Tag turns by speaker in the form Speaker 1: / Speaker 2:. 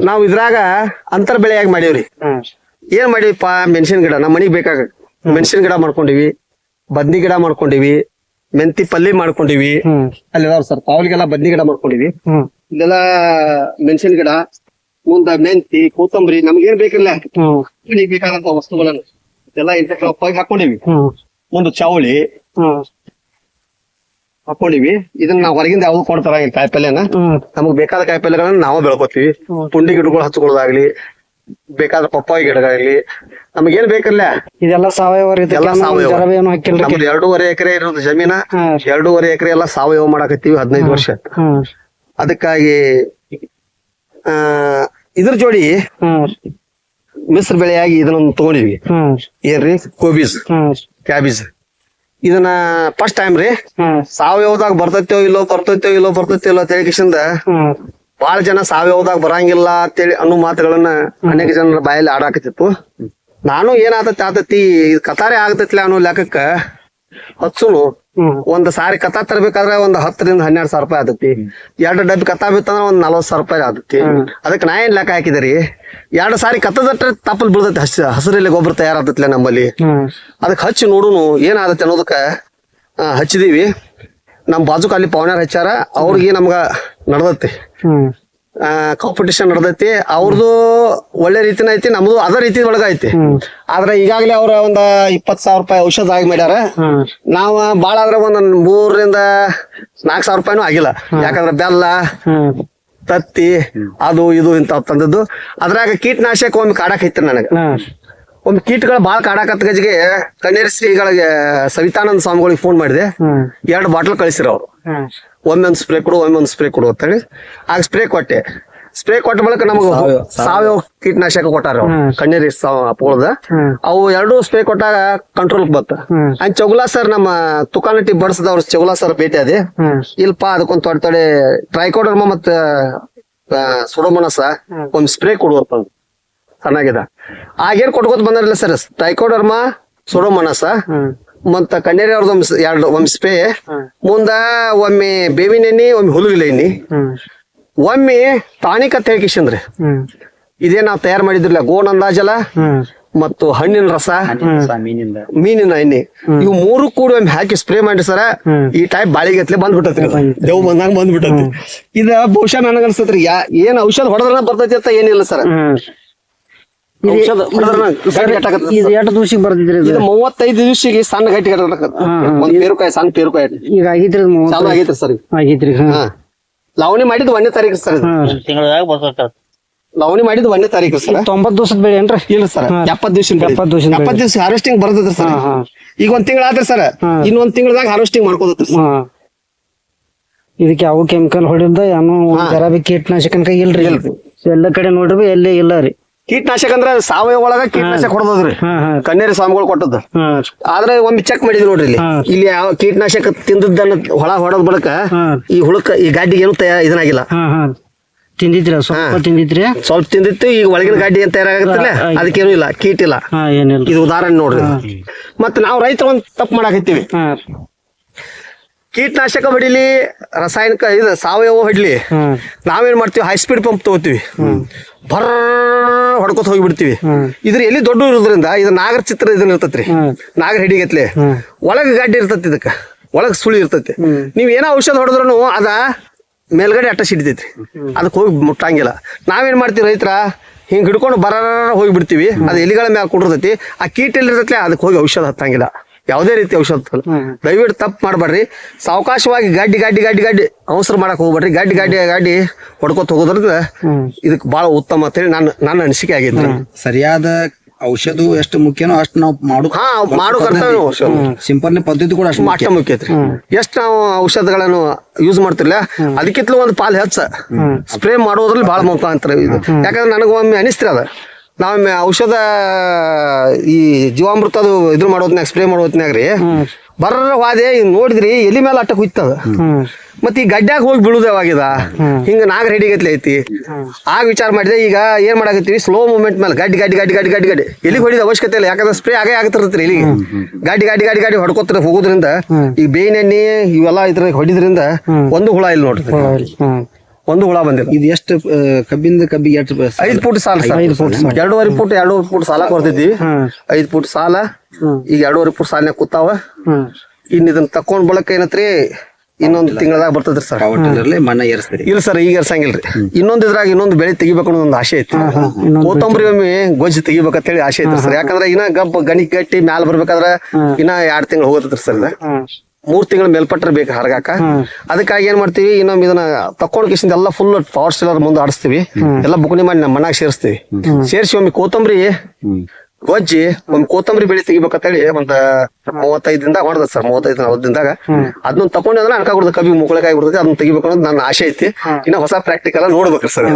Speaker 1: ನಾವ್ ಇದ್ರಾಗ ಅಂತರ್ ಬೆಳೆಯಾಗಿ ಮಾಡೀವ್ರಿ. ಏನ್ ಮಾಡೀವಿಪ್ಪ, ಮೆಣಸಿನ ಗಿಡ ನಮ್ಮ ಮನಿಗ್ ಬೇಕಾಗ ಮೆಣಸಿನ ಗಿಡ ಮಾಡ್ಕೊಂಡಿವಿ, ಬದ್ನಿ ಗಿಡ ಮಾಡ್ಕೊಂಡಿವಿ, ಮೆಂತಿ ಪಲ್ಯ ಮಾಡ್ಕೊಂಡಿವಿ. ಅಲ್ಲಿ ಸರ್ ತಾವಲಿಗೆಲ್ಲ ಬದ್ನಿ ಗಿಡ ಮಾಡ್ಕೊಂಡಿವಿ. ಇಲ್ಲೆಲ್ಲ ಮೆಣಸಿನ ಗಿಡ, ಮುಂದ ಮೆಂತಿ, ಕೊತ್ತಂಬರಿ, ನಮ್ಗೇನ್ ಬೇಕಿಲ್ಲ ಮನಿಗ್ ಬೇಕಾದಂತ ವಸ್ತುಗಳನ್ನ ಎಲ್ಲ ಇಂಟರ್ಕ್ರಾಪ್ ಹಾಕೊಂಡಿವಿ. ಮುಂದೆ ಚೌಳಿ ಹಾಕೊಂಡಿವಿ. ಇದನ್ನ ನಾವ್ ಹೊರಗಿಂದ ಯಾವ್ದು ಕೊಡ್ತಾರ ಈ ಕಾಯಿಪಲ್ಯನ, ನಮಗ್ ಬೇಕಾದ ಕಾಯಿಪಲ್ಯಗಳನ್ನ ನಾವೇ ಬೆಳ್ಕೊತೀವಿ. ಪುಂಡಿ ಗಿಡಗಳು ಹಚ್ಕೊಳ್ಳೋದಾಗ್ಲಿ, ಬೇಕಾದ ಪಪ್ಪಾಯಿ ಗಿಡಗಳಾಗ್ಲಿ, ನಮಗೇನ್ ಬೇಕಲ್ಲ
Speaker 2: ಇದೆಲ್ಲ ಸಾವಯವ ರೀತಿ.
Speaker 1: ಎಲ್ಲ ಸಾವಯವ. 2.5 ಎಕರೆ ಇರೋದು ಜಮೀನ, 2.5 ಎಕರೆ ಎಲ್ಲ ಸಾವಯವ ಮಾಡಾಕತ್ತೀವಿ 15 ವರ್ಷ. ಅದಕ್ಕಾಗಿ ಇದ್ರ ಜೋಡಿ ಮಿಶ್ರ ಬೆಳೆಯಾಗಿ ಇದನ್ನ ತಗೊಂಡಿವಿ. ಏನ್ರಿ, ಕೋಬೀಸ್, ಕ್ಯಾಬೇಜ್. ಇದನ್ನ ಫಸ್ಟ್ ಟೈಮ್ ರೀ ಸಾವಯವದಾಗ ಬರ್ತೈತೋ ಇಲ್ಲೋ ತಿಳಿಕಿಸಿಂದ ಬಹಳ ಜನ ಸಾವಯವದಾಗ ಬರಂಗಿಲ್ಲ ಅಂತೇಳಿ ಅನ್ನೋ ಮಾತುಗಳನ್ನ ಅನೇಕ ಜನರ ಬಾಯಲ್ಲಿ ಆಡಾಕತ್ತಿತ್ತು. ನಾನು ಏನಾತತಿ ಕತಾರೆ ಆಗತೈತ್ಲ ಅನ್ನೋ ಲೆಕ್ಕಕ್ಕ ಹಚ್ಚುನು ಒಂದ್ ಸಾರಿ ಕತಾ ತರಬೇಕಾದ್ರೆ ಒಂದ್ 10 ರಿಂದ 12 ಸಾವಿರ ರೂಪಾಯಿ ಆದತಿ. 2 ಡಬ್ಬಿ ಕತಾ ಬಿತ್ತಂದ್ರ ಒಂದ್ 40 ಸಾವಿರ ರೂಪಾಯಿ ಆದತಿ. ಅದಕ್ಕೆ ನಾ ಏನ್ ಲೆಕ್ಕ ಹಾಕಿದರಿ, 2 ಸಾರಿ ಕತ್ತದಟ್ರೆ ತಪ್ಪಲ್ ಬೀಳ್ತೈತಿ. ಹಸಿರಲ್ಲಿ ಗೊಬ್ಬರ ತಯಾರಾದತ್ಲೆ ನಮ್ಮಲ್ಲಿ. ಅದಕ್ಕೆ ಹಚ್ಚಿ ನೋಡುನು ಏನಾದತಿ ಅನ್ನೋದಕ್ಕ ಹಚ್ಚಿದೀವಿ. ನಮ್ ಬಾಜುಕ್ ಅಲ್ಲಿ ಪವನ್ಯಾರ ಹಚ್ಚಾರ, ಅವ್ರಿಗೆ ನಮ್ಗ ನಡ್ದತಿ ಕಾಂಪಿಟೇಷನ್ ನಡ್ದೈತಿ. ಅವ್ರದ್ದು ಒಳ್ಳೆ ರೀತಿನ ಐತಿ, ನಮ್ದು ಅದ ರೀತಿ ಒಳಗ ಐತಿ. ಆದ್ರೆ ಈಗಾಗಲೇ ಅವ್ರ ಒಂದ್ 20 ಸಾವಿರ ರೂಪಾಯಿ ಔಷಧ ಆಗಿ ಮಾಡ್ಯಾರ. ನಾವ್ ಬಾಳ ಆದ್ರೆ ಒಂದ್ 3 ರಿಂದ 4 ಸಾವಿರ ರೂಪಾಯಿನೂ ಆಗಿಲ್ಲ. ಯಾಕಂದ್ರೆ ಬೆಲ್ಲ, ತತ್ತಿ, ಅದು ಇದು ಇಂತ ತಂದದ್ದು. ಅದ್ರಾಗ ಕೀಟನಾಶಕ ಒಮ್ಮೆ ಕಾಡಕ್ ಐತ್ರಿ ನನಗ. ಒಮ್ಮೆ ಕೀಟಗಳು ಬಾಳ ಕಾಡಾಕತ್ ಗಜಿಗೆ ಕಣ್ಣೀರ್ ಶ್ರೀಗಳಿಗೆ ಸವಿತಾನಂದ ಸ್ವಾಮಿಗಳಿಗೆ ಫೋನ್ ಮಾಡಿದೆ. 2 ಬಾಟಲ್ ಕಳಿಸಿರ ಅವ್ರು. ಒಮ್ಮೊಂದ್ ಸ್ಪ್ರೇ ಕೊಡು ಅಂತೇಳಿ ಆಗ ಸ್ಪ್ರೇ ಕೊಟ್ಟೆ. ಸ್ಪ್ರೇ ಕೊಟ್ಟ ಬಳಿಕ ನಮಗ ಸಾವಯವ ಕೀಟನಾಶಕ ಕೊಟ್ಟಾರ ಕಣ್ಣೀರಿ ಪೋಳದ. ಅವು 2 ಸ್ಪ್ರೇ ಕೊಟ್ಟಾಗ ಕಂಟ್ರೋಲ್ ಬತ್ತ. ಹಂಗ ಚೌಗುಲಾ ಸರ್, ನಮ್ಮ ತುಕಾನಟ್ಟಿ ಬಡ್ಸದವ್ರ ಚೌಗುಲಾ ಸರ್ ಭೇಟಿ ಅದೇ. ಇಲ್ಪ ಅದಕ್ಕೊಂದ್ ತೊಡೆ ಟ್ರೈಕೋಡರ್ಮ ಮತ್ತ ಸುಡೋಮನಸ ಒಂದ್ ಸ್ಪ್ರೇ ಕೊಡುವಪ್ಪ ಚೆನ್ನಾಗಿದೆ. ಆಗೇನ್ ಕೊಟ್ಕೋತ ಬಂದಾರಲ್ಲ ಸರ್, ಟ್ರೈಕೋಡರ್ಮ, ಸುಡೋಮನಸ ಮತ್ತ ಕಣ್ಣೇರಿ ಅವ್ರದ್ದು ಒಂದ್ ಸ್ಪ್ರೇ. ಮುಂದ ಒಮ್ಮೆ ಬೇವಿನ ಎಣ್ಣಿ, ಒಮ್ಮೆ ಹುಲುಗಿಲ ಎಣ್ಣಿ, ಒಮ್ಮೆ ಟಾನಿಕ್ ಅಂತ ಹೇಳ್ಕಿಶಂದ್ರಿ. ಇದೇ ನಾವ್ ತಯಾರು ಮಾಡಿದ್ರಲ್ಲ ಗೋನಂದಾಜಲ ಮತ್ತು ಹಣ್ಣಿನ ರಸ, ಮೀನಿನ ಎಣ್ಣೆ, ಇವು 3 ಕೂಡಿ ಒಮ್ಮೆ ಹಾಕಿ ಸ್ಪ್ರೇ ಮಾಡಿ ಸರ ಈ ಟೈಪ್ ಬಾಳಿಗತ್ಲೆ ಬಂದ್ಬಿಟ್ಟತ್ರಿ. ದೇವ್ ಬಂದಾಗ ಬಂದ್ಬಿಟ್ಟತಿ. ಇದ ಬಹುಶಃ ನನಗ ಅನ್ಸತ್ರಿ ಏನ್ ಔಷಧ ಹೊಡೆದ್ರ ಬರ್ತೈತಿ ಅಂತ ಏನಿಲ್ಲ ಸರ್.
Speaker 2: 35
Speaker 1: ದಿವಸಿಗೆ ಸಣ್ಣ ಗಟ್ಟಿ ಒಂದ್ ಪೇರುಕಾಯಿ, ಸಣ್ಣ ಪೇರುಕಾಯಿ
Speaker 2: ಈಗ ಆಗೈತ್ರಿ.
Speaker 1: ಚಾಲು ಆಗೈತ್ರಿ ಸರ್.
Speaker 2: ಆಗೈತ್ರಿ.
Speaker 1: ಲವಣಿ ಮಾಡಿದ್ 1ನೇ ತಾರೀಕು ಸರ್. ಲವಣಿ ಮಾಡಿದ್ 1ನೇ ತಾರೀಕು ಸರ್.
Speaker 2: 90 ದಿವಸದ ಬೆಳೆ ಏನ್ರಿ? ಇಲ್ಲ ಸರ್,
Speaker 1: 70 ದಿವಸ ಹಾರ್ವೆಸ್ಟಿಂಗ್ ಬರ್ತದ್ರಿ ಸರ್. ಈಗ 1 ತಿಂಗಳ ಆದ್ರಿ ಸರ್, ಇನ್ನೊಂದ್ ತಿಂಗಳದಾಗ ಹಾರ್ವೆಸ್ಟಿಂಗ್ ಮಾಡ್ಕೋದತ್ರಿ.
Speaker 2: ಇದಕ್ಕೆ ಯಾವ ಕೆಮಿಕಲ್ ಹೊಡಿಲ್ದ ಏನೋ ಜರಾಬಿ ಕೀಟನಾಶಕ ಇಲ್ರಿ. ಎಲ್ಲ ಕಡೆ ನೋಡ್ರಿ ಎಲ್ಲೇ ಇಲ್ಲ ರೀ.
Speaker 1: ಕೀಟನಾಶಕ ಅಂದ್ರ ಸಾವಯವ ಒಳಗ ಕೀಟನಾಶಕ ಹೊಡೆದ್ರಿ ಕಣ್ಣೇರಿ ಸ್ವಾಮಿಗಳು ಕೊಟ್ಟದ್ದು. ಆದ್ರೆ ಒಮ್ಮೆ ಚೆಕ್ ಮಾಡಿದ್ವಿ ನೋಡ್ರಿ, ಇಲ್ಲಿ ಯಾವ ಕೀಟನಾಶಕ ತಿಂದದ್ದನ್ನ ಹೊಳ ಹೊಡದ್ ಬಳಕ ಈ ಹುಳಕ್ಕ ಈ ಗಾಡಿಗೆ ಏನು ಇದನ್ನಾಗಿಲ್ಲ.
Speaker 2: ತಿಂದಿದ್ರಿ? ಸ್ವಲ್ಪ ತಿಂದಿದ್ರಿ,
Speaker 1: ಸ್ವಲ್ಪ ತಿಂದಿತ್ತು. ಈಗ ಒಳಗಿನ ಗಾಡಿ ಏನ್ ತಯಾರಾಗತ್ತಿಲ್ಲ, ಅದಕ್ಕೇನು ಇಲ್ಲ, ಕೀಟ ಇಲ್ಲ. ಇದು ಉದಾಹರಣೆ ನೋಡ್ರಿ. ಮತ್ ನಾವ್ ರೈತರು ಒಂದ್ ತಪ್ಪು ಮಾಡಾಕತ್ತೀವಿ. ಕೀಟನಾಶಕ ಹೊಡಿಲಿ, ರಾಸಾಯನಿಕ ಇದು ಸಾವಯವ ಹೊಡ್ಲಿ, ನಾವೇನ್ ಮಾಡ್ತೀವಿ, ಹೈ ಸ್ಪೀಡ್ ಪಂಪ್ ತಗೋತೀವಿ, ಭರ್ ಹೊಡ್ಕೊತ ಹೋಗಿಬಿಡ್ತೀವಿ. ಇದ್ರ ಎಲ್ಲಿ ದೊಡ್ಡ ಇರೋದ್ರಿಂದ ಇದು ನಾಗರ ಚಿತ್ರ ಇದನ್ನ ಇರ್ತೈತ್ರಿ, ನಾಗರ ಹಿಡಿಗತ್ಲೆ. ಒಳಗ ಗಾಡಿ ಇರ್ತೈತಿ, ಇದಕ್ಕ ಒಳಗ ಸುಳಿ ಇರ್ತೈತಿ. ನೀವ್ ಏನೋ ಔಷಧ ಹೊಡೆದ್ರು ಅದ ಮೇಲ್ಗಡೆ ಅಟ್ಟ ಸಿಡಿತೈತ್ರಿ, ಅದಕ್ಕೆ ಹೋಗಿ ಮುಟ್ಟಂಗಿಲ್ಲ. ನಾವೇನ್ ಮಾಡ್ತೀವಿ, ರೈತರ ಹಿಂಗ್ ಹಿಡ್ಕೊಂಡು ಬರ ಹೋಗಿಬಿಡ್ತೀವಿ. ಅದು ಎಲಿಗಳ ಮ್ಯಾಲ ಕುಡಿರ್ತೈತಿ. ಆ ಕೀಟ ಎಲ್ಲಿರ್ತೈತಿ ಅದಕ್ಕೆ ಹೋಗಿ ಔಷಧ ಹತ್ತಂಗಿಲ್ಲ, ಯಾವುದೇ ರೀತಿ ಔಷಧ. ದಯವಿಟ್ಟು ತಪ್ಪು ಮಾಡ್ಬೇಡ್ರಿ. ಸಾವಕಾಶವಾಗಿ ಗಾಡಿ ಅವಸರ ಮಾಡಕ್ ಹೋಗ್ಬೇಡ್ರಿ. ಗಾಡಿ ಹೊಡ್ಕೊತ ಹೋಗೋದ್ರಿಂದ ಇದಕ್ ಬಹಳ ಉತ್ತಮ ಅಂತೇಳಿ ನನ್ನ ಅನಿಸಿಕೆ ಆಗಿದ್ರಿ.
Speaker 3: ಸರಿಯಾದ ಔಷಧ ಎಷ್ಟು ಮುಖ್ಯನೋ ಅಷ್ಟು ನಾವು
Speaker 1: ಮಾಡೋ ಕರ್ತವ್ಯ.
Speaker 3: ಸಿಂಪರಣೆ ಪದ್ಧತಿ ಕೂಡ
Speaker 1: ಅಷ್ಟು ಮುಖ್ಯ ಐತ್ರಿ. ಎಷ್ಟು ನಾವು ಔಷಧಗಳನ್ನು ಯೂಸ್ ಮಾಡ್ತಿರ್ಲ ಅದಕ್ಕಿಂತಲೂ ಒಂದು ಪಾಲ್ ಹೆಚ್ಚ ಸ್ಪ್ರೇ ಮಾಡೋದ್ರಲ್ಲಿ ಬಹಳ ಮುಖ್ಯ ಅಂತಾರೆ ಇದು. ಯಾಕಂದ್ರೆ ನನಗೊಮ್ಮೆ ಅನಿಸ್ತಿರ ಅದ, ನಾವೊಮ್ಮೆ ಔಷಧ ಈ ಜೀವಾಮೃತದು ಇದ್ರ ಮಾಡೋದ್ನಾಗ ಸ್ಪ್ರೇ ಮಾಡೋದ್ನಾಗ್ರಿ ಬರ್ರ ವಾದೆ ನೋಡಿದ್ರಿ ಎಲಿ ಮೇಲೆ ಅಟ್ಟ ಹುಯ್ತದ. ಮತ್ ಈ ಗಡ್ಡ್ಯಾಗ ಹೋಗಿ ಬೀಳುದ ಯಾವಾಗಿದ ಹಿಂಗ ನಾಗರ ಹಿಡಿಗತ್ಲೆ ಐತಿ. ಆಗ ವಿಚಾರ ಮಾಡಿದೆ, ಈಗ ಏನ್ ಮಾಡಾಕತ್ತೀವಿ, ಸ್ಲೋ ಮೂವ್ಮೆಂಟ್ ಮೇಲೆ ಗಾಡಿ ಎಲ್ಲಿಗೆ ಹೊಡಿದ ಅವಶ್ಯಕತೆ ಇಲ್ಲ. ಯಾಕಂದ್ರೆ ಸ್ಪ್ರೇ ಆಗೇ ಆಗತ್ತಿರ್ತೈತ್ರಿ ಇಲ್ಲಿಗೆ. ಗಾಡಿ ಹೊಡ್ಕೋತ ಹೋಗೋದ್ರಿಂದ ಈ ಬೇವಿನ ಎಣ್ಣೆ ಇವೆಲ್ಲ ಇದ್ರ ಹೊಡಿದ್ರಿಂದ ಒಂದು ಹುಳ ಇಲ್ಲ ನೋಡ್ರಿ. ಒಂದು ಹುಳ ಬಂದಿಲ್ಲ.
Speaker 3: ಇದು ಎಷ್ಟು ಕಬ್ಬಿಂದ ಕಬ್ಬಿಗೆ ಎಷ್ಟು
Speaker 1: 5 ಫೂಟ್ ಸಾಲ ಸರ್. 2.5 ಫೂಟ್ ಸಾಲ ಕೊಡ್ತಿದ್ವಿ. 5 ಫೂಟ್ ಸಾಲ ಈಗ 2.5 ಫೂಟ್ ಸಾಲಿನಾಗ ಕೂತಾವ. ಇನ್ ಇದನ್ನ ತಕೊಂಡ್ ಬಳಕ ಏನತ್ರಿ ಇನ್ನೊಂದು ತಿಂಗಳದಾಗ ಬರ್ತದ್ರಿ ಸರ್.
Speaker 3: ಮಣ್ಣ ಏರಿಸ್ತೀರಿ?
Speaker 1: ಇಲ್ಲ ಸರ್, ಈಗ ಏರ್ಸಂಗಿಲ್ರಿ. ಇನ್ನೊಂದ್ ಇದ್ರಾಗ ಇನ್ನೊಂದು ಬೆಳೆ ತೆಗಿಬೇಕು ಅನ್ನೋ ಒಂದು ಆಸೆ ಐತಿ. ಕೊತ್ತಂಬರಿ ಒಮ್ಮೆ ಗೊಜ್ಜು ತೆಗಿಬೇಕಂತೇಳಿ ಆಸೆ ಐತ್ರಿ ಸರ್. ಯಾಕಂದ್ರೆ ಇನ್ನ ಗಣಿ ಕಟ್ಟಿ ಮ್ಯಾಲ ಬರ್ಬೇಕಾದ್ರ ಇನ್ನ 2 ತಿಂಗಳು ಹೋಗತ್ರಿ ಸರ್. 3 ತಿಂಗಳ ಮೇಲ್ಪಟ್ರ ಬೇಕು ಹರಗಾಕ. ಅದಕ್ಕಾಗಿ ಏನ್ ಮಾಡ್ತೀವಿ, ಇನ್ನೊಮ್ಮೆ ಇದನ್ನ ತಕೊಂಡ್ ಕಿಸಿಂದ ಎಲ್ಲ ಫುಲ್ ಪವರ್ ಸ್ಟಿಲ್ಲರ್ ಮುಂದೆ ಆಡಿಸ್ತೀವಿ. ಎಲ್ಲ ಬುಕಣಿ ಮಾಡಿ ನಮ್ಮ ಮಣ್ಣಾಗ ಸೇರಿಸ್ತೀವಿ. ಸೇರಿಸಿ ಒಮ್ಮೆ ಕೊತ್ತಂಬರಿ ಗೊಜ್ಜಿ ಒಮ್ಮೆ ಕೊತ್ತಂಬರಿ ಬೆಳೆ ತೆಗಿಬೇಕಂತೇಳಿ ಒಂದ್ 35 ದಿನದಾಗ ಹೊಡೆದ ಸರ್. 35 ದಿನದಾಗ ಅದನ್ನ ತಕೊಂಡ್ರೆ ಅನ್ಕಾಗ್ಬಿಡ್ತದೆ, ಕಬ್ಬಿ ಮುಕ್ಕಳಕಾಯಿ ಬಿಡ್ತದೆ. ಅದನ್ನ ತೆಗಿಬೇಕು ಅನ್ನೋದು ನನ್ನ ಆಸೆ ಐತಿ. ಇನ್ನ ಹೊಸ ಪ್ರಾಕ್ಟಿಕಲ್ ನೋಡ್ಬೇಕ್ರಿ ಸರ್.